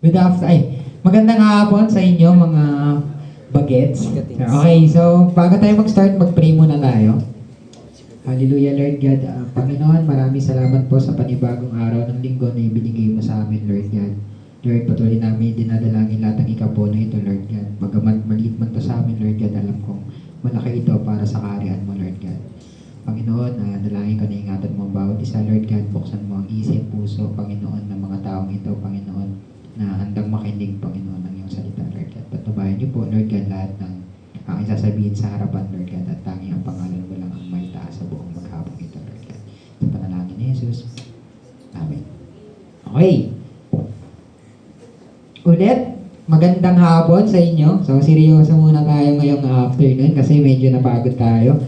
Magandang hapon sa inyo mga bagets. Okay, so bago tayo mag-start, mag-pray muna tayo. Hallelujah, Lord God. Panginoon, maraming salamat po sa panibagong araw ng linggo na ibinigay mo sa amin, Lord God. Lord, patuloy namin dinadalangin lahat ng ikapo na ito, Lord God. Bagamat maliit man to sa amin, Lord God, alam kong malaki ito para sa kaharian mo, Lord God. Panginoon, dalangin ko na ingatan mo ang bawat isa, Lord God. Buksan mo ang isip, puso, Panginoon, ng mga taong ito, Panginoon, na handang makinig, Panginoon, ng iyong salita, Lord God. Patubayan niyo po, Lord God, lahat ng aking sasabihin sa harapan, Lord God, at tanging ang pangalan mo lang ang may taas sa buong maghapong ito, Lord God. Sa panalangin ni Jesus. Amen. Okay. Ulit, magandang hapon sa inyo. So, seryoso muna tayo ngayong afternoon kasi medyo napagod tayo.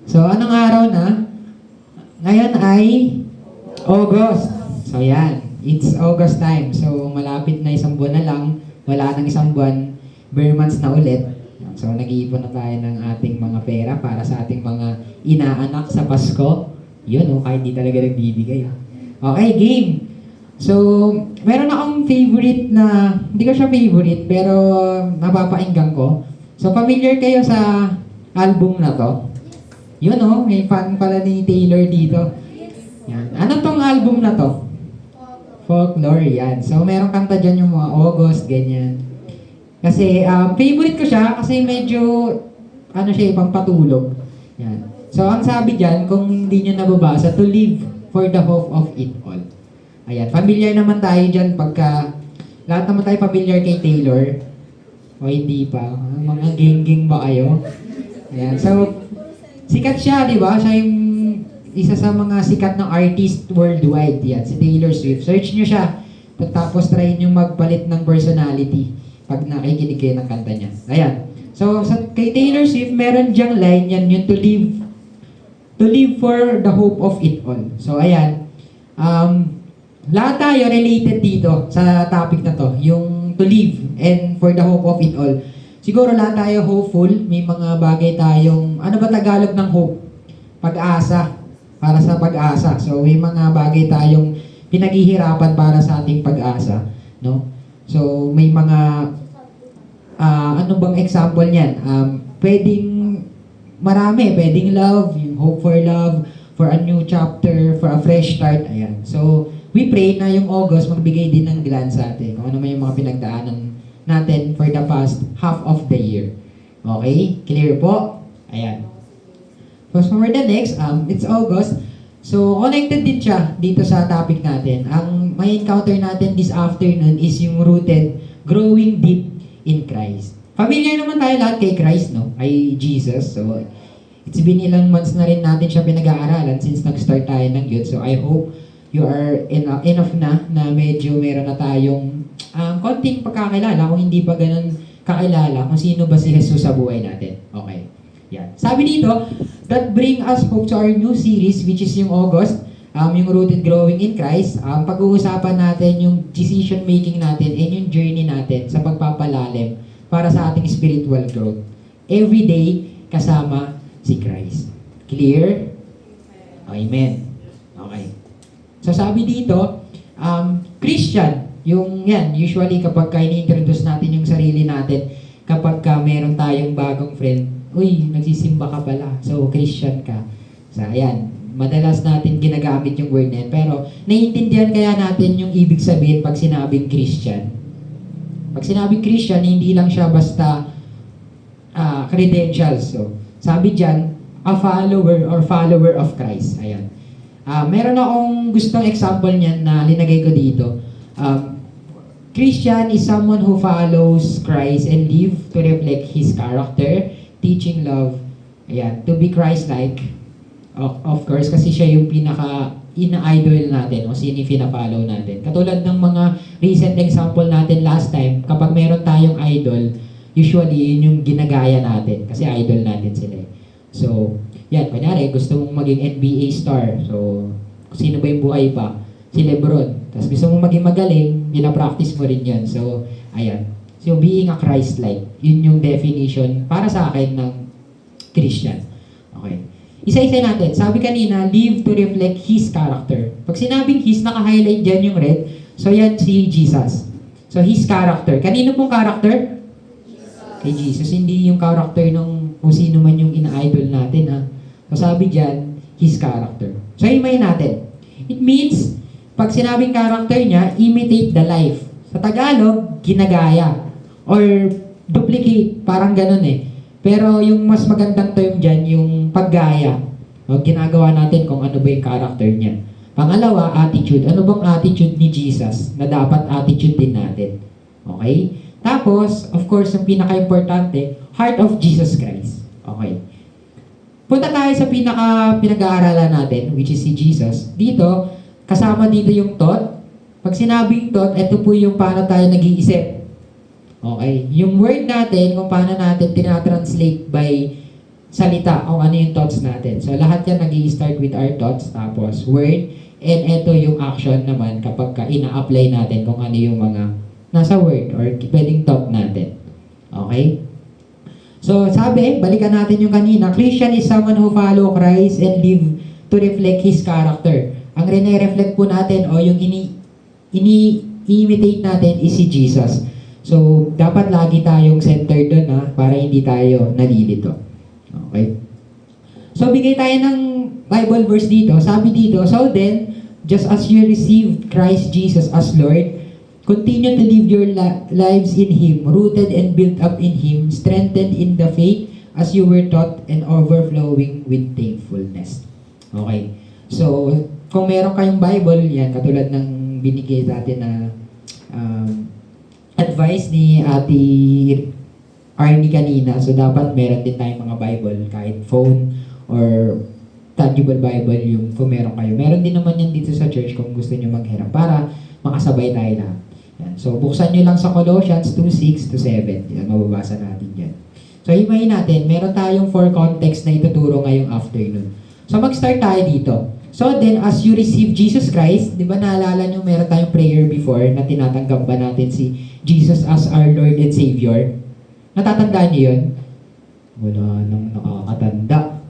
So, anong araw na? Ngayon ay August. So, yan. It's August time. So, malapit na isang buwan na lang. Wala nang isang buwan. Bare months na ulit. So, nag-iipon na tayo ng ating mga pera para sa ating mga inaanak sa Pasko. Yun, kahit di talaga nagbibigay. Okay, game. So, meron akong favorite na, hindi ko siya favorite, pero napapainggan ko. So, familiar kayo sa album na to? Yun may fan pala ni Taylor dito. Yan. Ano tong album na to? Folklore, yan. So, merong kanta dyan yung mga August, ganyan. Kasi, favorite ko siya kasi medyo, ibang patulog. Yan. So, ang sabi dyan, kung hindi nyo nababasa, to live for the hope of it all. Ayan, familiar naman tayo dyan pagka, lahat naman tayo familiar kay Taylor. O hindi pa, mga geng-geng ba kayo? Ayan, so, sikat siya, di ba? Siya yung isa sa mga sikat ng artist worldwide. Yan, si Taylor Swift. Search nyo siya. Tapos try nyo magpalit ng personality pag nakikinig kayo ng kanta niya. Ayan. So, kay Taylor Swift, meron diyang line yan, yung to live for the hope of it all. So, ayan. Lahat tayo related dito sa topic na to, yung to live and for the hope of it all. Siguro lahat tayo hopeful, may mga bagay tayong, ano ba Tagalog ng hope? Pag-asa, para sa pag-asa. So may mga bagay tayong pinaghihirapan para sa ating pag-asa, no? So may mga, ano bang example niyan? Pwedeng marami, pwedeng love, yung hope for a new chapter, for a fresh start, ayan. So we pray na yung August magbigay din ng glance sa atin, kung ano man yung mga pinagdaanan natin for the past half of the year. Okay? Clear po? Ayan. So for the next, it's August. So connected din siya dito sa topic natin. Ang may encounter natin this afternoon is yung rooted, growing deep in Christ. Familiar naman tayo lahat kay Christ, no? Ay Jesus. So it's been ilang months na rin natin siya pinag-aaralan since nag-start tayo ng youth. So I hope you are enough na medyo meron na tayong konting pagkakilala kung hindi pa ganun kakilala kung sino ba si Jesus sa buhay natin. Okay. Yan. Sabi dito, that bring us hope to our new series which is yung August, yung Rooted Growing in Christ. Pag-uusapan natin yung decision making natin and yung journey natin sa pagpapalalim para sa ating spiritual growth. Every day kasama si Christ. Clear? Amen. Okay. So sabi dito, Christian, yung yan, usually kapag ini-introduce natin yung sarili natin, kapag meron tayong bagong friend, uy, nagsisimba ka pala, so Christian ka. So ayan, madalas natin ginagamit yung word na yan, pero naiintindihan kaya natin yung ibig sabihin pag sinabing Christian. Pag sinabing Christian, hindi lang siya basta credentials. So, sabi dyan, a follower of Christ. Ayan. Meron akong gustong example niyan na linagay ko dito. Christian is someone who follows Christ and live to reflect His character, teaching love, ayan, to be Christ-like. Of course, kasi siya yung pinaka ina-idol natin o sino yung pina-follow natin. Katulad ng mga recent example natin last time, kapag meron tayong idol, usually yun yung ginagaya natin kasi idol natin sila. So, yan, kunyari, gusto mong maging NBA star. So, sino ba yung buhay pa? Si Lebron. Tapos gusto mong maging magaling, pina-practice mo rin yan. So, ayan. So, being a Christ-like, yun yung definition para sa akin ng Christian. Okay. Isa-isa natin. Sabi kanina, live to reflect His character. Pag sinabing His, naka-highlight dyan yung red. So, yan si Jesus. So, His character. Kanino pong character? Kay Jesus. Hindi yung character ng kung sino man yung ina-idol natin, ha. So, sabi dyan, His character. So, himayin natin. It means, pag sinabing character niya, imitate the life. Sa Tagalog, ginagaya. Or duplicate. Parang ganun eh. Pero yung mas magandang term dyan, yung paggaya. O, ginagawa natin kung ano ba yung character niya. Pangalawa, attitude. Ano bang attitude ni Jesus na dapat attitude din natin? Okay? Tapos, of course, yung pinaka-importante, heart of Jesus Christ. Okay. Punta tayo sa pinag-aaralan natin, which is si Jesus. Dito, kasama dito yung thought. Pag sinabing thought, ito po yung paano tayo nag-iisip. Okay. Yung word natin, kung paano natin tinatranslate by salita, kung ano yung thoughts natin. So, lahat yan nag-i-start with our thoughts, tapos word, and ito yung action naman kapag ina-apply natin kung ano yung mga nasa word or pwedeng thought natin. Okay? So, sabi, balikan natin yung kanina, Christian is someone who follow Christ and live to reflect His character. Ang rene-reflect po natin o yung ini-imitate natin is si Jesus. So, dapat lagi tayong centered doon para hindi tayo nalilito. Okay? So, bigay tayo ng Bible verse dito. Sabi dito, so then, just as you received Christ Jesus as Lord, continue to live your lives in Him, rooted and built up in Him, strengthened in the faith as you were taught and overflowing with thankfulness. Okay. So, kung meron kayong Bible, yan, katulad ng binigay natin na advice ni Ate Arnie kanina. So, dapat meron din tayong mga Bible, kahit phone or tangible Bible, yung kung meron kayo. Meron din naman yan dito sa church kung gusto nyo maghiram para makasabay tayo lahat. Yan. So, buksan nyo lang sa Colossians 2:6-7. Yan, mababasa natin yan. So, himayin natin. Meron tayong 4 context na ituturo ngayong afternoon. So, mag-start tayo dito. So, then, as you receive Jesus Christ, di ba naalala nyo meron tayong prayer before na tinatanggap ba natin si Jesus as our Lord and Savior? Natatandaan nyo yun? Wala nang nakakatanda.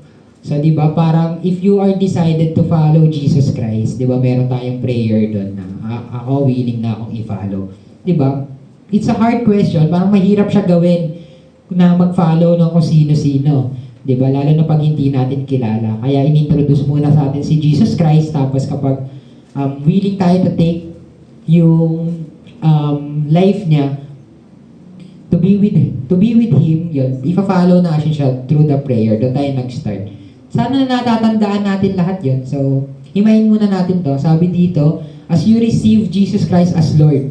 So, di ba, parang if you are decided to follow Jesus Christ, di ba, meron tayong prayer doon na ako willing na akong i-follow. Di ba? It's a hard question. Parang mahirap siya gawin na mag-follow ng kung sino-sino. Di ba? Lalo na pag hindi natin kilala. Kaya inintroduce muna sa atin si Jesus Christ. Tapos kapag willing tayo to take yung life niya to be with Him, yun, ipa-follow natin siya through the prayer. Doon tayo nag-start. Sana natatandaan natin lahat yun. So, himayin muna natin to. Sabi dito, as you receive Jesus Christ as Lord,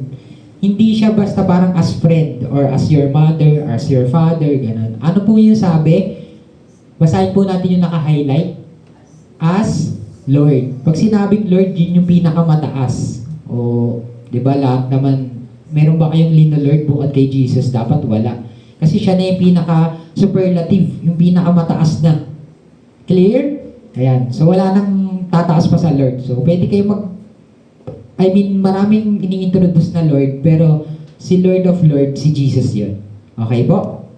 hindi siya basta parang as friend or as your mother, as your father, ganun. Ano po yung sabi? Basahin po natin yung naka-highlight. As Lord. Pag sinabing Lord, yun yung pinakamataas. O, di ba, lahat naman, meron ba kayong lino-Lord bukod kay Jesus? Dapat wala. Kasi siya na yung pinaka-superlative, yung pinakamataas na. Clear? Ayan. So, wala nang tataas pa sa Lord. So, pwede kayo maraming ini-introduce na Lord, pero si Lord of Lords, si Jesus yun. Okay po?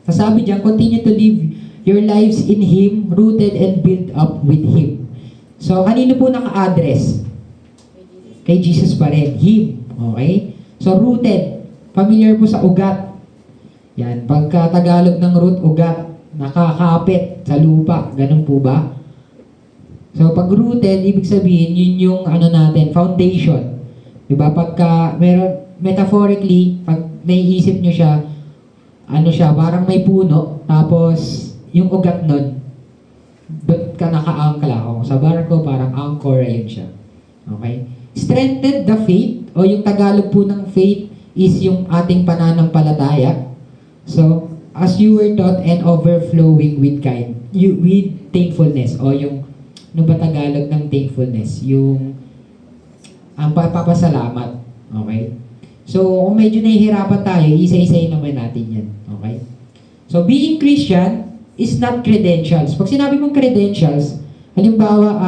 Sasabi diyan, continue to live your lives in Him, rooted and built up with Him. So, kanino po naka-address? Kay Jesus pa rin. Him. Okay? So, rooted. Familiar po sa ugat. Yan. Pagka Tagalog ng root, ugat. Nakakapit sa lupa. Ganun po ba? So, pag rooted, ibig sabihin, yun yung natin, foundation. Diba? Pagka, metaphorically, pag naiisip nyo siya, parang may puno, tapos, yung ugat nun, doon ka naka-angkla. Sa barko, parang anchor, yun siya. Okay? Strengthened the faith, o yung Tagalog po ng faith, is yung ating pananampalataya. So, as you were taught and overflowing with thankfulness, o yung ano ba Tagalog ng thankfulness? Yung ang papasalamat. Okay? So, kung medyo nahihirapan tayo, isa-isayin naman natin yan. Okay? So, being Christian is not credentials. Pag sinabi mong credentials, halimbawa,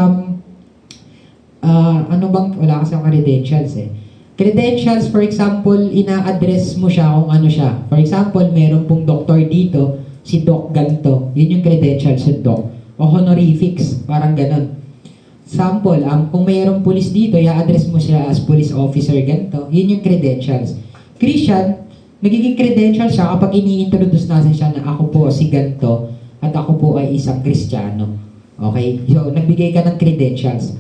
wala kasi ang credentials eh. Credentials, for example, ina-address mo siya kung ano siya. For example, meron pong doktor dito, si Doc ganito. Yun yung credentials sa Doc. O honorifics, parang ganun. Sample, kung mayroong police dito, i-address mo siya as police officer ganito. Yun yung credentials. Christian, nagiging credential siya kapag ini-introduce natin siya na ako po si ganto at ako po ay isang Kristiyano. Okay? So, nagbigay ka ng credentials.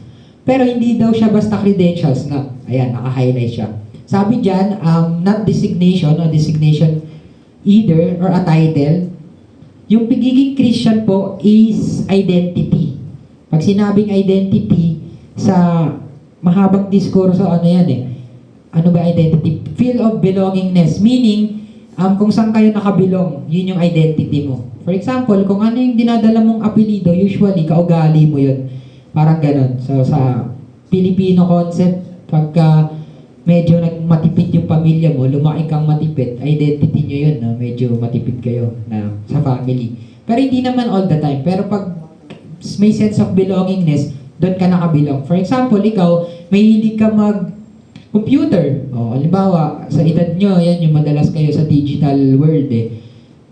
Pero hindi daw siya basta credentials na. Ayan, naka-highlight siya. Sabi dyan, not designation or designation either or a title. Yung pagiging Christian po is identity. Pag sinabing identity, sa mahabang diskurso, ano yan eh? Ano ba identity? Feel of belongingness. Meaning, kung saan kayo nakabilong, yun yung identity mo. For example, kung ano yung dinadala mong apelido, usually, kaugali mo yun. Parang ganun. So, sa Filipino concept, pagka medyo nagmatipid yung pamilya mo, lumaki kang matipid, identity nyo yun, no? Medyo matipid kayo na sa family. Pero hindi naman all the time. Pero pag may sense of belongingness, doon ka nakabilong. For example, ikaw, may hilig ka mag-computer. O, halimbawa, sa edad nyo, yan yung madalas kayo sa digital world eh.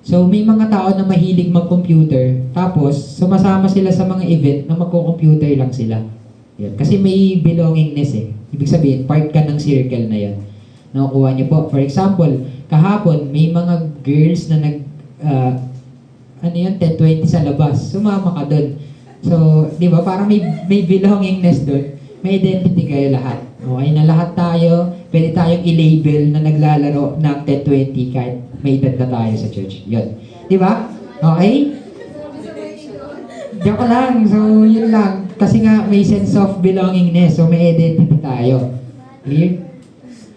So, may mga tao na mahilig mag-computer, tapos sumasama sila sa mga event na magko-computer lang sila. Yan. Kasi may belongingness eh. Ibig sabihin, part ka ng circle na yan. Nakukuha niyo po. For example, kahapon, may mga girls na 10-20 sa labas. Sumama ka doon. So, di ba, parang may belongingness doon. May identity kayo lahat. Okay, na lahat tayo, pwede tayong i-label na naglalaro ng 10-20 kahit may edad na tayo sa church. Yun. Di ba? Okay? Joke lang. So, yun lang. Kasi nga, may sense of belongingness. So, may identity tayo. Clear?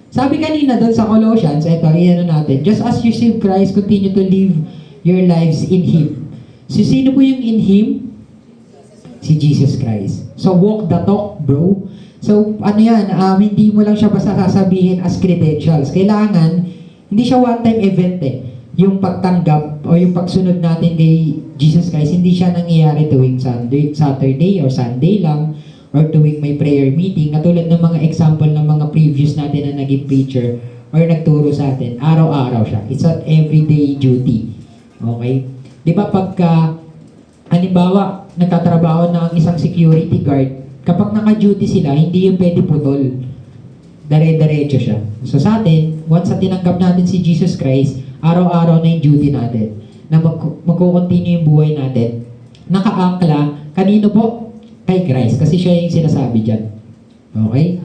Sabi kanina doon sa Colossians, eto, iyan natin, just as you receive Christ, continue to live your lives in Him. So, sino po yung in Him? Si Jesus Christ. So, walk the talk, bro. So, ano yan, hindi mo lang siya basta sasabihin as credentials. Kailangan, hindi siya one-time event eh. Yung pagtanggap o yung pagsunod natin kay Jesus Christ, hindi siya nangyayari tuwing Saturday or Sunday lang or tuwing may prayer meeting. Katulad ng mga example ng mga previous natin na naging preacher or nagturo sa atin. Araw-araw siya. It's an everyday duty. Okay? Di ba pagka, halimbawa, nagtatrabaho ng isang security guard, kapag naka-duty sila, hindi yung pwede putol. Dare-diretso siya. So sa atin, once na tinanggap natin si Jesus Christ, araw-araw na yung duty natin, na magkukontinue yung buhay natin, nakaangkla, kanino po? Kay Christ. Kasi siya yung sinasabi dyan. Okay?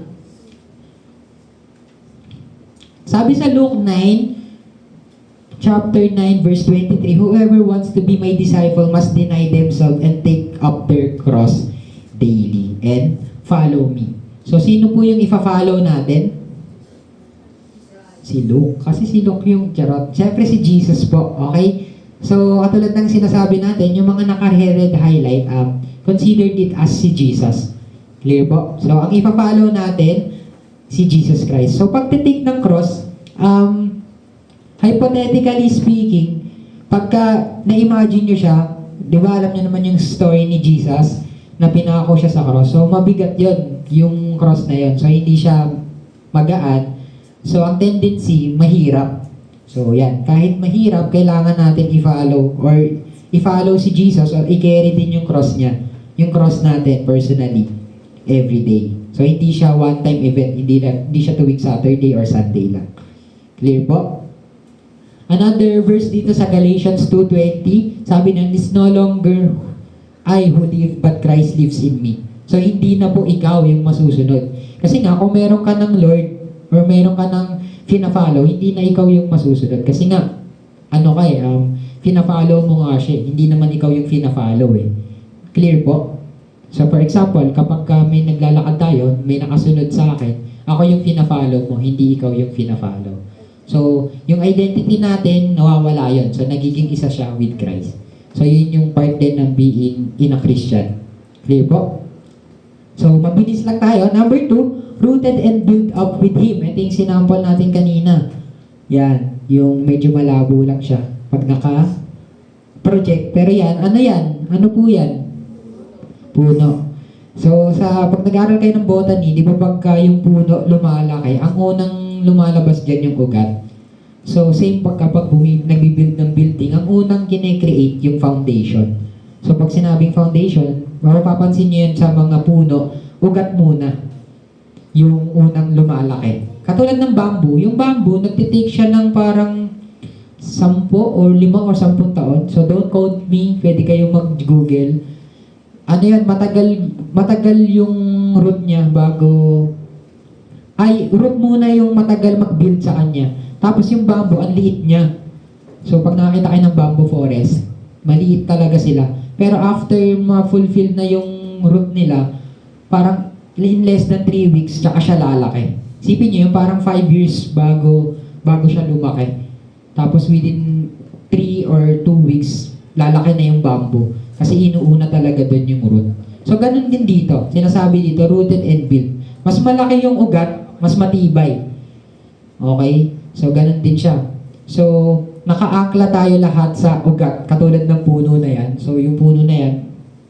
Sabi sa Luke 9, chapter 9, verse 23, whoever wants to be my disciple must deny themselves and take up their cross daily and follow me. So, sino po yung ifa-follow natin? Si Luke. Kasi si Luke yung charot. Siyempre si Jesus po. Okay? So, katulad ng sinasabi natin, yung mga naka-red highlight, considered it as si Jesus. Clear po? So, ang ifa-follow natin, si Jesus Christ. So, pag-take ng cross, hypothetically speaking, pagka na-imagine nyo siya, di ba alam nyo naman yung story ni Jesus, na pinako siya sa cross. So, mabigat yon yung cross na yon. So, hindi siya magaan. So, ang tendency, mahirap. So, yan. Kahit mahirap, kailangan natin i-follow si Jesus or i-carry din yung cross niya. Yung cross natin, personally, every day. So, hindi siya one-time event. Hindi siya tuwing Saturday or Sunday lang. Clear po? Another verse dito sa Galatians 2:20, sabi na, it's no longer I who live, but Christ lives in me. So, hindi na po ikaw yung masusunod. Kasi nga, kung meron ka ng Lord, or meron ka ng fina-follow, hindi na ikaw yung masusunod. Kasi nga, fina-follow mo nga siya. Hindi naman ikaw yung fina-follow eh. Clear po? So, for example, kapag may naglalakad tayo, may nakasunod sa akin, ako yung fina-follow mo, hindi ikaw yung fina-follow. So, yung identity natin, nawawala yun. So, nagiging isa siya with Christ. So, yun yung part din ng being in a Christian. Clear po? So, mabilis lang tayo. Number 2, rooted and built up with Him. Ito yung sinample natin kanina. Yan. Yung medyo malabo lang siya. Pag naka-project. Pero yan, ano yan? Ano po yan? Puno. So, pag nag-aaral kayo ng botany, di ba pagka yung puno lumalaki, ang unang lumalabas dyan yung ugat. So, same kapag nagbibuild ng building, ang unang kine-create yung foundation. So, pag sinabing foundation, mapapansin nyo yan sa mga puno, ugat muna yung unang lumalaki. Katulad ng bamboo, yung bamboo, nagtitake siya ng parang 10 or 5 or 10 taon. So don't quote me, pwede kayong mag-google. Ano yan, matagal yung root niya bago, root muna yung matagal mag-build sa kanya. Tapos yung bamboo, ang liit niya. So pag nakakita kayo ng bamboo forest, maliit talaga sila. Pero after ma-fulfill na yung root nila, parang in less than 3 weeks, tsaka siya lalaki. Isipin niyo yung parang 5 years bago siya lumaki. Tapos within 3 or 2 weeks, lalaki na yung bamboo. Kasi inuuna talaga doon yung root. So ganun din dito. Sinasabi dito, rooted and built. Mas malaki yung ugat, mas matibay. Okay? So ganun din siya. So, nakaakla tayo lahat sa ugat, katulad ng puno na yan. So yung puno na yan,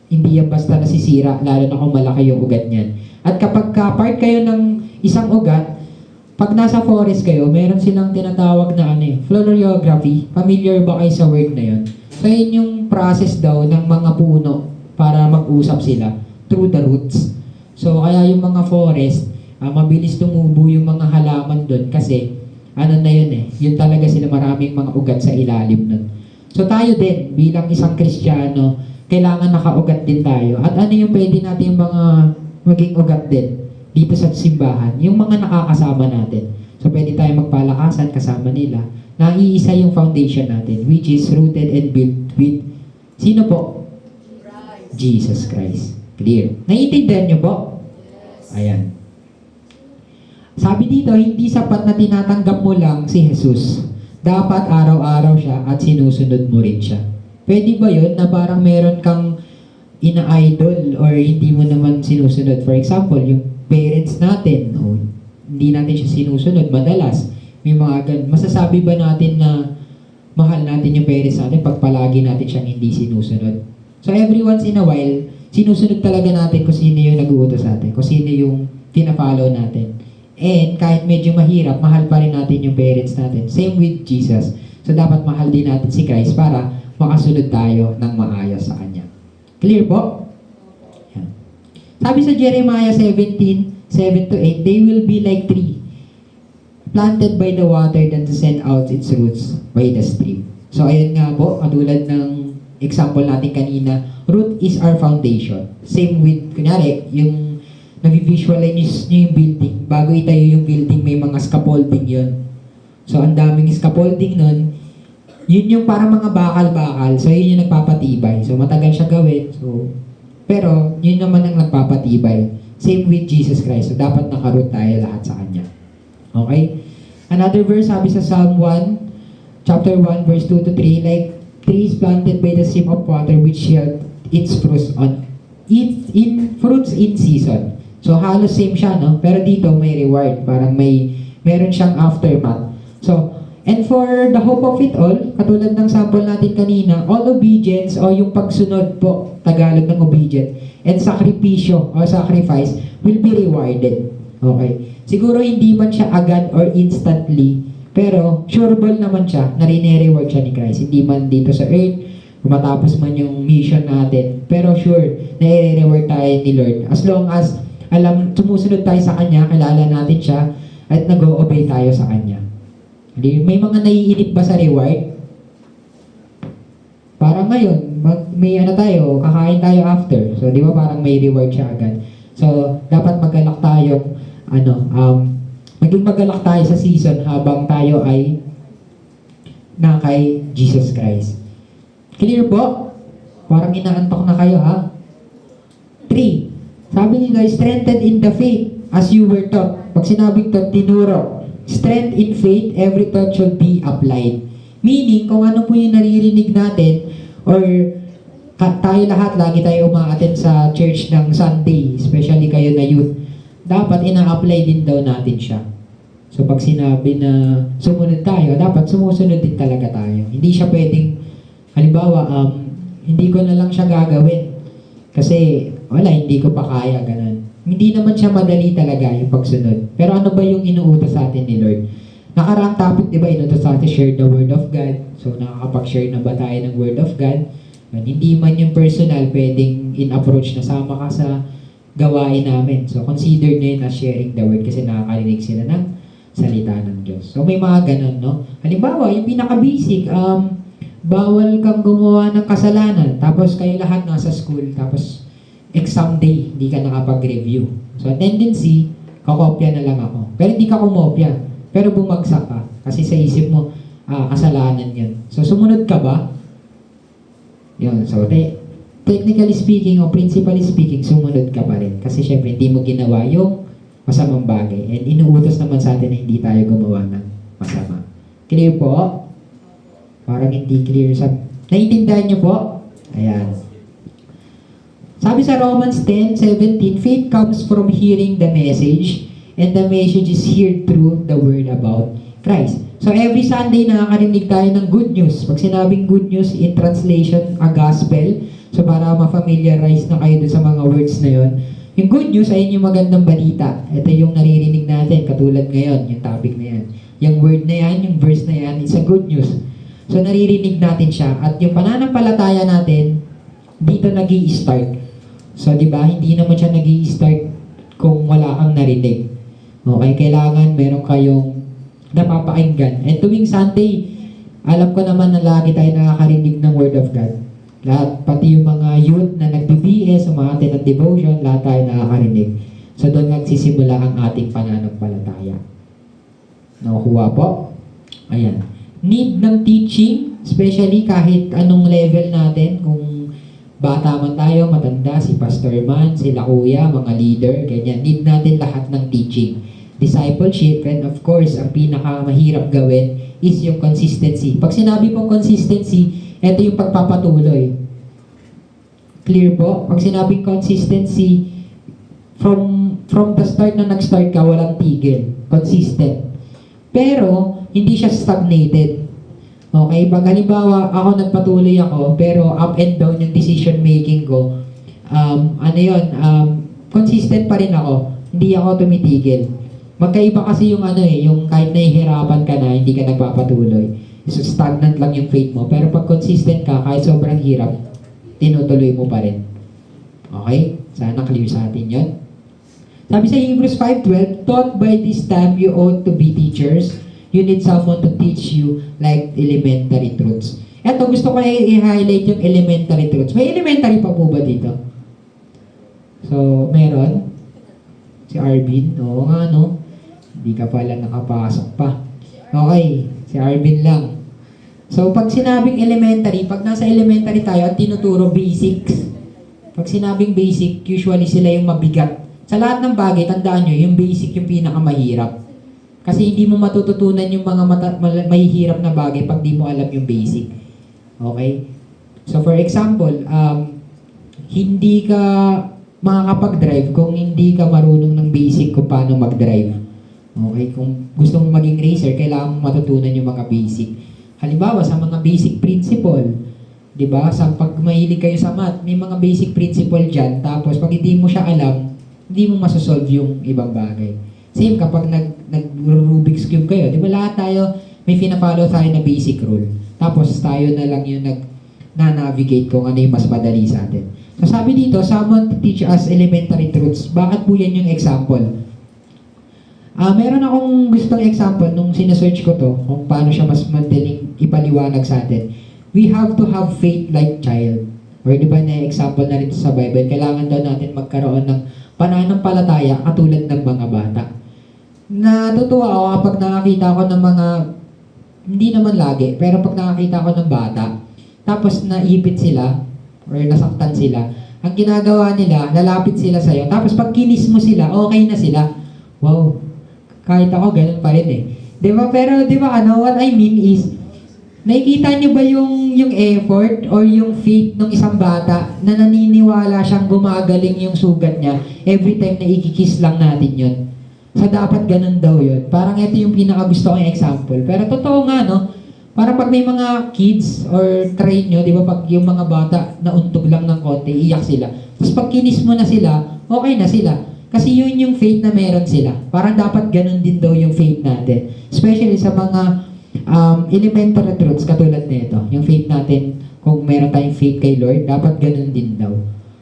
hindi yan basta nasisira, lalo na kung malaki yung ugat niyan. At kapag part kayo ng isang ugat, pag nasa forest kayo, meron silang tinatawag na florography. Familiar ba kayo sa word na yun? So yun yung process daw ng mga puno para mag-usap sila through the roots. So kaya yung mga forest, mabilis tumubo yung mga halaman doon kasi yun talaga sila, maraming mga ugat sa ilalim nun. So tayo din, bilang isang Kristiyano, kailangan nakaugat din tayo. At ano yung pwede natin mga maging ugat din dito sa simbahan? Yung mga nakakasama natin. So pwede tayo magpalakasan kasama nila. Naiisa yung foundation natin, which is rooted and built with, sino po? Christ. Jesus Christ. Clear. Naiintindihan niyo po? Ayan. Sabi dito, hindi sapat na tinatanggap mo lang si Jesus. Dapat araw-araw siya at sinusunod mo rin siya. Pwede ba yun na parang meron kang ina-idol or hindi mo naman sinusunod? For example, yung parents natin, hindi natin siya sinusunod madalas. May mga masasabi ba natin na mahal natin yung parents natin pag palagi natin siyang hindi sinusunod? So every once in a while, sinusunod talaga natin kung sino yung nag-uutos sa atin, kung sino yung tina-follow natin. And kahit medyo mahirap, mahal pa rin natin yung parents natin. Same with Jesus. So dapat mahal din natin si Christ para makasunod tayo ng maayos sa Kanya. Clear po? Yan. Sabi sa Jeremiah 17:7-8, they will be like tree, planted by the water that send out its roots by the stream. So ayun nga po, katulad ng example natin kanina, root is our foundation. Same with, kunyari, yung nag-visualize nyo yung building. Bago itayo yung building, may mga scaffolding yun. So, ang daming scaffolding nun, yun yung parang mga bakal-bakal. So, yun yung nagpapatibay. So, matagal siya gawin. So, pero, yun naman ang nagpapatibay. Same with Jesus Christ. So, dapat nakaroot tayo lahat sa Kanya. Okay? Another verse, sabi sa Psalm 1, chapter 1, verse 2-3, like trees planted by the stream of water which yield its fruits in season. So, halos same siya, no? Pero dito, may reward. Parang meron siyang aftermath. So, and for the hope of it all, katulad ng sample natin kanina, all obedience o yung pagsunod po, Tagalog ng obedient, and sakripisyo o sacrifice will be rewarded. Okay? Siguro hindi man siya agad or instantly, pero sureable naman siya na rinere-reward siya ni Christ. Hindi man dito sa earth, matapos man yung mission natin, pero sure, nare-reward tayo ni Lord. As long as sumusunod tayo sa Kanya, kilala natin siya, at nag-o-obey tayo sa Kanya. May mga naiinip ba sa reward? Parang ngayon, may kakain tayo after. So, di ba parang may reward siya agad. So, dapat magalak tayo, maging magalak tayo sa season habang tayo ay na kay Jesus Christ. Clear po? Parang inaantok na kayo, ha? 3. Sabi nila, strengthened in the faith as you were taught. Pag sinabing to, tinuro. Strength in faith, every thought should be applied. Meaning, kung ano po yung naririnig natin, or tayo lahat, lagi tayo umaattend sa church ng Sunday, especially kayo na youth, dapat ina-apply din daw natin siya. So, pag sinabi na sumunod tayo, dapat sumusunod din talaga tayo. Hindi siya pwedeng, halimbawa, hindi ko na lang siya gagawin. Kasi, hindi ko pa kaya, ganun. Hindi naman siya madali talaga yung pagsunod. Pero ano ba yung inuutos sa atin ni Lord? Nakaraang topic, di ba, inuutos sa atin, share the Word of God. So, nakakapag-share na ba tayo ng Word of God? Hindi man yung personal, pwedeng in-approach na sama ka sa gawain namin. So, consider nyo yun as sharing the Word kasi nakakarinig sila ng salita ng Diyos. So may mga ganun, no? Halimbawa, yung pinaka-basic, bawal kang gumawa ng kasalanan, tapos kayo lahat nasa school, tapos exam day, hindi ka nakapag-review. So tendency, kakopya na lang ako. Pero hindi ka kumopya, pero bumagsak ka. Kasi sa isip mo, kasalanan yun. So sumunod ka ba? Yun, so technically speaking o principally speaking, sumunod ka pa rin. Kasi syempre, hindi mo ginawa yung masamang bagay. And inuutos naman sa atin na hindi tayo gumawa ng masama. Clear po? Parang hindi clear sa... Naiintindihan niyo po? Ayan. Sabi sa Romans 10:17, faith comes from hearing the message, and the message is heard through the word about Christ. So every Sunday nakakarinig tayo ng good news. Pag sinabing good news in translation, a gospel, so para ma-familiarize na kayo dun sa mga words na yon. Yung good news ay yung magandang balita. Ito yung naririnig natin, katulad ngayon, yung topic na yan. Yung word na yan, yung verse na yan, it's a good news. So naririnig natin siya. At yung pananampalataya natin, dito nag-i-start. So di ba, hindi naman siya nag-i-start kung wala kang narinig. Okay, kailangan meron kayong napapakinggan. And tuwing Sunday, alam ko naman na lagi tayo nakakarinig ng Word of God. Lahat, pati yung mga youth na nag-BBS, umahati ng devotion, lahat tayo nakakarinig. So doon nagsisimula ang ating pananampalataya. Nakukuha po? Ayan. Need ng teaching, especially kahit anong level natin, kung bata man tayo, matanda, si pastor man, sila kuya, mga leader, ganyan. Need natin lahat ng teaching. Discipleship, and of course, ang pinakamahirap gawin is yung consistency. Pag sinabi pong consistency, ito yung pagpapatuloy. Clear po? Pag sinabing consistency, from the start na nag-start ka, walang tigil. Consistent. Pero, hindi siya stagnated. Okay? Pag halimbawa, ako nagpatuloy ako, pero up and down yung decision making ko, consistent pa rin ako. Hindi ako tumitigil. Magkaiba kasi yung yung kahit nahihirapan ka na, hindi ka nagpapatuloy. So, stagnant lang yung faith mo. Pero pag consistent ka, kahit sobrang hirap, tinutuloy mo pa rin. Okay? Sana clear sa atin yun. Sabi sa Hebrews 5:12, taught by this time you ought to be teachers. You need someone to teach you like elementary truths. Eto, gusto ko i-highlight yung elementary truths. May elementary pa po ba dito? So, meron? Si Arvin? Oo nga, no? Hindi ka pala nakapasok pa. Okay, si Arvin lang. So, pag sinabing elementary, pag nasa elementary tayo at tinuturo basics, pag sinabing basic, usually sila yung mabigat. Sa lahat ng bagay, tandaan nyo, yung basic yung pinakamahirap. Kasi hindi mo matututunan yung mga mahihirap na bagay pag di mo alam yung basic. Okay? So, for example, hindi ka makakapag-drive kung hindi ka marunong ng basic kung paano mag-drive. Okay? Kung gusto mong maging racer, kailangan mong matutunan yung mga basic. Halimbawa, sa mga basic principle, di ba? Sa pag mahilig kayo sa math, may mga basic principle dyan. Tapos, pag hindi mo siya alam, hindi mo masosolve yung ibang bagay. Same kapag nag-Rubik's Cube kayo. Di ba lahat tayo, may pina-follow tayo na basic rule. Tapos, tayo na lang yung na-navigate kung ano yung mas madali sa atin. So, sabi dito, someone to teach us elementary truths. Bakit po yan yung example? Meron akong gustong example nung sinesearch ko to, kung paano siya mas madaling ipaliwanag sa atin. We have to have faith like child. Or di ba na example na rin sa Bible, kailangan daw natin magkaroon ng pananampalataya katulad ng mga bata. Natutuwa ako kapag nakakita ko ng mga, hindi naman lagi, pero pag nakakita ko ng bata, tapos naipit sila, or nasaktan sila, ang ginagawa nila, lalapit sila sa'yo, tapos pag kinis mo sila, okay na sila. Wow, kahit ako, ganun pa rin eh. Diba? Pero diba what I mean is, nakikita niyo ba yung effort or yung faith ng isang bata na naniniwala siyang gumagaling yung sugat niya every time na ikikiss lang natin yun? So, dapat ganun daw yun. Parang ito yung pinakagusto kong example. Pero totoo nga, no? Parang pag may mga kids or train nyo, di ba pag yung mga bata nauntog lang ng konti, iyak sila. Tapos pag kinis mo na sila, okay na sila. Kasi yun yung faith na meron sila. Parang dapat ganun din daw yung faith natin. Especially sa mga elementary truths katulad nito. Yung faith natin, kung meron tayong faith kay Lord, dapat ganun din daw.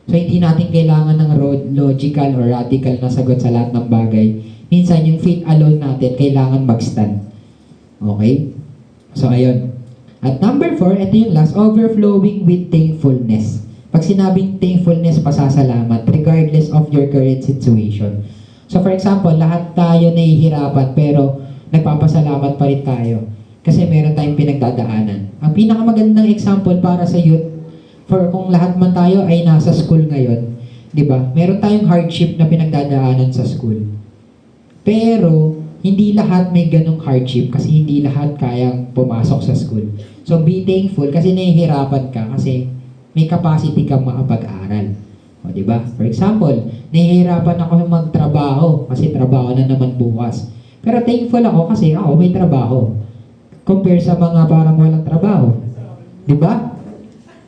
So, hindi natin kailangan ng logical or radical na sagot sa lahat ng bagay. minsan yung faith alone natin, kailangan mag-stand. Okay? So, ayun. At number 4, ito yung last, overflowing with thankfulness. Pag sinabing thankfulness, pasasalamat, regardless of your current situation. So, for example, lahat tayo nahihirapan, pero nagpapasalamat pa rin tayo. Kasi meron tayong pinagdadaanan. Ang pinakamagandang example para sa youth, for kung lahat man tayo ay nasa school ngayon, di ba? Meron tayong hardship na pinagdadaanan sa school. Pero, hindi lahat may ganong hardship kasi hindi lahat kayang pumasok sa school. So, be thankful kasi nahihirapan ka kasi may capacity kang makapag-aral. O, di ba? For example, nahihirapan ako magtrabaho kasi trabaho na naman bukas. Pero thankful ako kasi ako may trabaho. Compare sa mga parang walang trabaho. Di ba?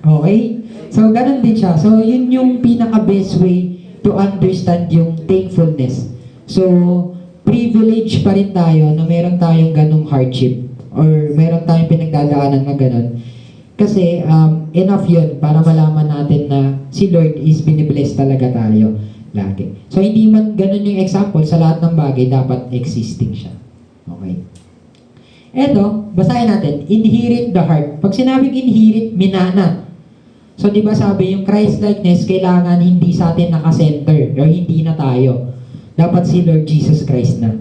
Okay? So, ganun din siya. So, yun yung pinaka-best way to understand yung thankfulness. So, privilege pa rin tayo na meron tayong ganung hardship or meron tayong pinagdadaanan na ganun. Kasi, enough yun para malaman natin na si Lord is binibless talaga tayo lagi. So, hindi man ganun yung example, sa lahat ng bagay, dapat existing siya. Okay? Eto, basahin natin, inherit the heart. Pag sinabing inherit, minana. So, di ba sabi, yung Christ-likeness, kailangan hindi sa atin naka-center or hindi na tayo. Dapat si Lord Jesus Christ na.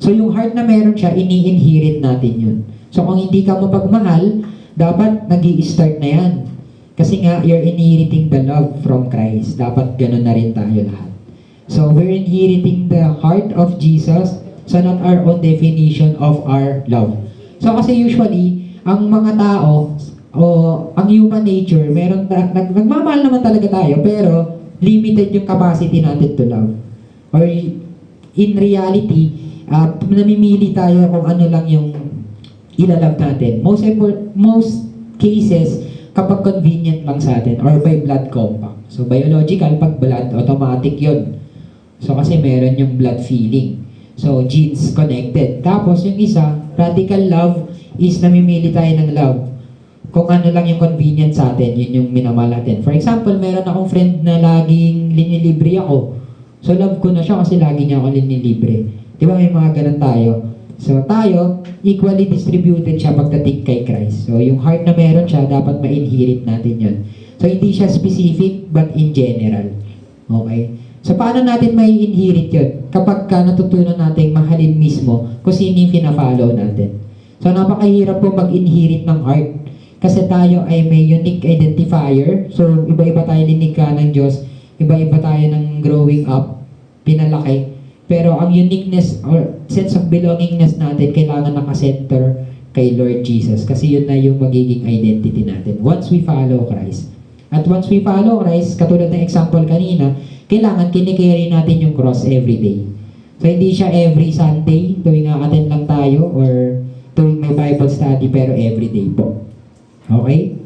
So, yung heart na meron siya, ini-inherit natin yun. So, kung hindi ka mapagmahal, dapat nag-i-start na yan. Kasi nga, you're inheriting the love from Christ. Dapat ganun na rin tayo lahat. So, we're inheriting the heart of Jesus, so not our own definition of our love. So, kasi usually, ang mga tao, o ang human nature, nagmamahal naman talaga tayo, pero limited yung capacity natin to love. Or in reality, namimili tayo kung ano lang yung ilalove natin. Most cases, kapag convenient lang sa atin, or by blood compact. So, biological, pag blood, automatic yun. So, kasi meron yung blood feeling. So, genes connected. Tapos, yung isa, radical love is namimili tayo ng love. Kung ano lang yung convenient sa atin, yun yung minamahal natin. For example, meron akong friend na laging linilibre ako. So, love ko na siya kasi lagi niya ako linilibre. Di ba may mga ganun tayo? So, tayo, equally distributed siya pagdating kay Christ. So, yung heart na meron siya, dapat ma-inherit natin yun. So, hindi siya specific, but in general. Okay? So, paano natin may inherit yun? Kapag natutunan natin mahalin mismo kung sino yung pina-follow natin. So, napakahirap po mag-inherit ng heart. Kasi tayo ay may unique identifier. So, iba-iba tayo linika ng Diyos. Iba-iba tayo ng growing up, pinalaki. Pero ang uniqueness or sense of belongingness natin, kailangan nakasenter kay Lord Jesus. Kasi yun na yung magiging identity natin. Once we follow Christ. At once we follow Christ, katulad ng example kanina, kailangan kinikerry natin yung cross every day. So, hindi siya every Sunday, tuwing attend lang tayo, or tuwing may Bible study, pero every day po. Okay?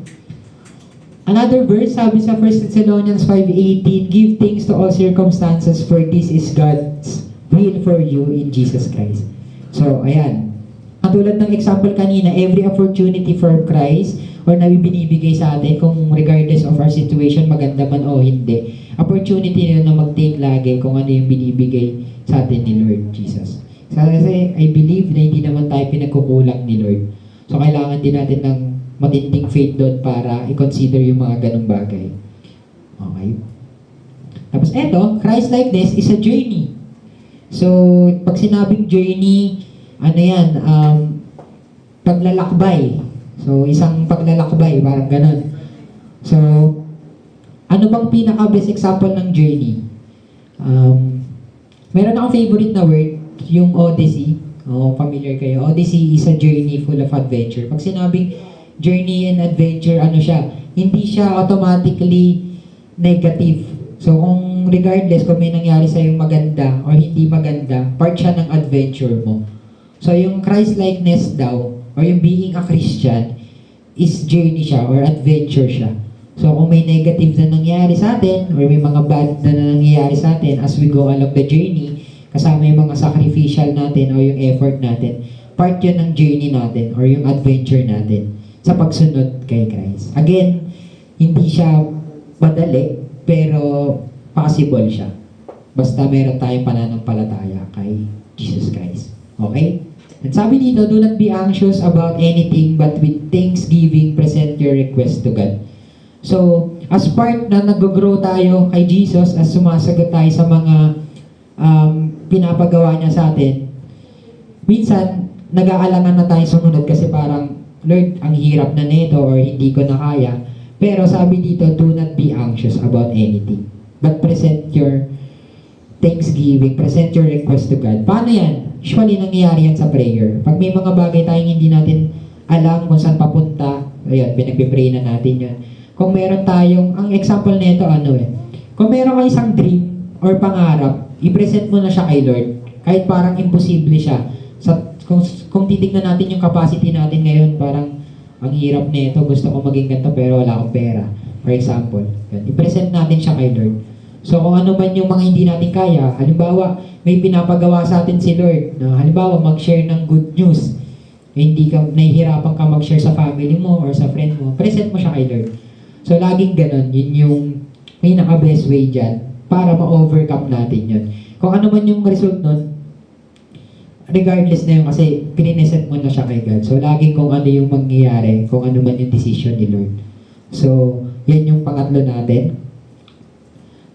Another verse, sabi sa 1 Thessalonians 5:18, give thanks to all circumstances, for this is God's will for you in Jesus Christ. So, ayan. Katulad ng example kanina, every opportunity for Christ, or na binibigay sa atin, kung regardless of our situation, maganda man o hindi, opportunity na mag-take lagi kung ano yung binibigay sa atin ni Lord Jesus. Kasi I believe na hindi naman tayo pinagkukulang ni Lord. So, kailangan din natin ng matinding faith doon para i-consider yung mga ganung bagay. Okay? Tapos eto, Christ-likeness is a journey. So, pag sinabing journey, ano yan, paglalakbay. So, isang paglalakbay, parang ganun. So, ano bang pinaka-best example ng journey? Meron akong favorite na word, yung Odyssey. Familiar kayo. Odyssey is a journey full of adventure. Pag sinabing journey and adventure, ano siya, hindi siya automatically negative. So, kung regardless kung may nangyari sa'yo maganda or hindi maganda, part siya ng adventure mo. So, yung Christ-likeness daw, or yung being a Christian, is journey siya or adventure siya. So, kung may negative na nangyari sa atin, or may mga bad na nangyayari sa atin as we go along the journey, kasama yung mga sacrificial natin or yung effort natin, part yun ng journey natin or yung adventure natin sa pagsunod kay Christ. Again, hindi siya madali, pero possible siya. Basta meron tayong pananampalataya kay Jesus Christ. Okay? At sabi dito, do not be anxious about anything, but with thanksgiving, present your request to God. So, as part na nag-grow tayo kay Jesus, as sumasagot tayo sa mga pinapagawa niya sa atin, minsan, nag-aalangan na tayo sumunod kasi parang, Lord, ang hirap na nito or hindi ko na kaya. Pero sabi dito, do not be anxious about anything, but present your thanksgiving, present your request to God. Paano yan? Usually, nangyayari yan sa prayer. Pag may mga bagay tayong hindi natin alam kung saan papunta, ayun, pinagpipray na natin yun. Kung meron tayong, ang example nito, kung meron kang isang dream or pangarap, i-present mo na siya kay Lord. Kahit parang imposible siya. Kung titignan natin yung capacity natin ngayon, parang, ang hirap nito, gusto ko maging ganito pero wala akong pera. For example, yun, i-present natin siya kay Lord. So kung ano man yung mga hindi natin kaya, halimbawa, may pinapagawa sa atin si Lord, na halimbawa, mag-share ng good news, hindi ka, nahihirapan ka mag-share sa family mo or sa friend mo, present mo siya kay Lord. So laging ganun, yun yung pinaka-best way dyan, para ma-overcome natin yun. Kung ano man yung result nun, regardless na yun, kasi pinineset mo na siya kay God. So laging kung ano yung mangyayari, kung ano man yung decision ni Lord. So, yan yung pangatlo natin.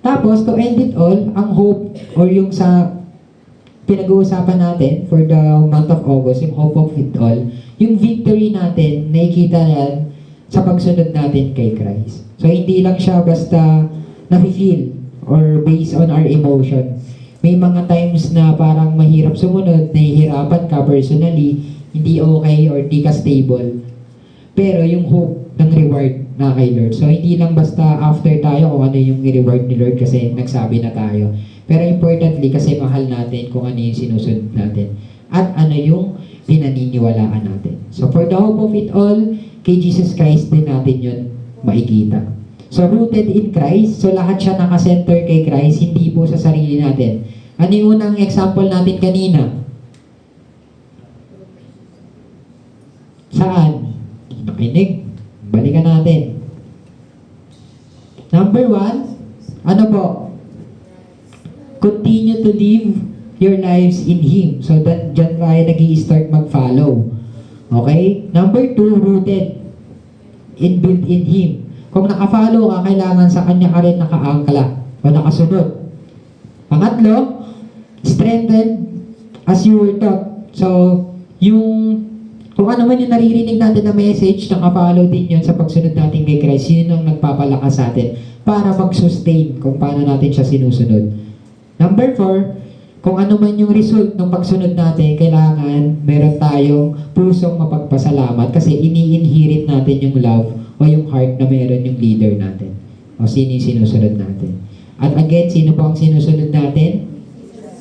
Tapos, to end it all, ang hope or yung sa pinag-uusapan natin for the month of August, yung hope of it all, yung victory natin, nakikita yan sa pagsunod natin kay Christ. So, hindi lang siya basta na-feel or based on our emotion. May mga times na parang mahirap sumunod, nahihirapan ka personally, hindi okay or di ka stable. Pero yung hope ng reward na kay Lord. So, hindi lang basta after tayo kung ano yung reward ni Lord kasi nagsabi na tayo. Pero importantly, kasi mahal natin kung ano yung sinusunod natin. At ano yung pinaniniwalaan natin. So, for the hope of it all, kay Jesus Christ din natin yun makikita. So, rooted in Christ. So, lahat siya nakasenter kay Christ, hindi po sa sarili natin. Ano yung unang example natin kanina? Saan? Nakinig. Balikan natin. Number 1, ano po? Continue to live your lives in Him. So, dyan tayo nag-i-start mag-follow. Okay? Number 2, rooted. Inbuilt in Him. Kung naka-follow ka, kailangan sa Kanya ka rin naka-angkla o nakasunod. Pangatlo, strengthened as you were taught. So, kung ano man yung naririnig natin na message, naka-follow din yun sa pagsunod natin kay Christ. Yun ang nagpapalakas sa atin para mag-sustain kung paano natin siya sinusunod. Number 4, kung ano man yung result ng pagsunod natin, kailangan meron tayong pusong mapagpasalamat kasi ini-inherit natin yung love o yung heart na meron yung leader natin. O sino yung sinusunod natin. At again, sino po ang sinusunod natin?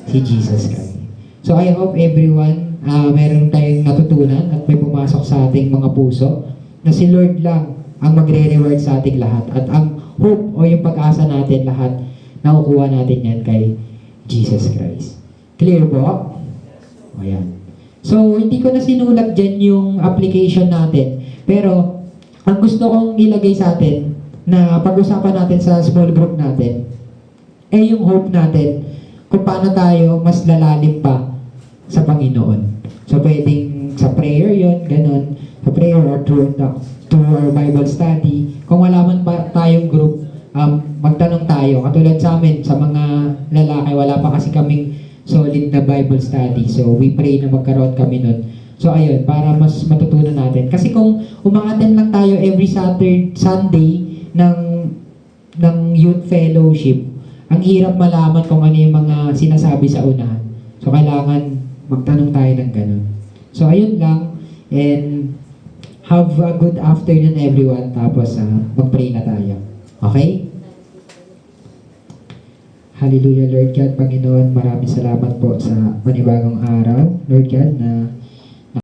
Si Jesus Christ. So I hope everyone, meron tayong natutunan at may pumasok sa ating mga puso na si Lord lang ang magre-reward sa ating lahat. At ang hope o yung pag-asa natin lahat, nakukuha natin yan kay Jesus Christ. Clear po? O yan. So, hindi ko na sinulat dyan yung application natin. Pero, ang gusto kong ilagay sa atin na pag-usapan natin sa small group natin, yung hope natin kung paano tayo mas lalalim pa sa Panginoon. So, pwedeng sa prayer yon, ganun. Sa prayer or through our Bible study. Kung wala man pa tayong group, magtanong tayo. Katulad sa amin, sa mga lalaki, wala pa kasi kaming solid na Bible study. So, we pray na magkaroon kami nun. So, ayun, para mas matutunan natin. Kasi kung umaattend lang tayo every Sunday ng youth fellowship, ang hirap malaman kung ano yung mga sinasabi sa unahan. So, kailangan magtanong tayo ng ganun. So, ayun lang. And have a good afternoon, everyone. Tapos, mag-pray na tayo. Okay? Hallelujah, Lord God, Panginoon. Maraming salamat po sa panibagong araw, Lord God, na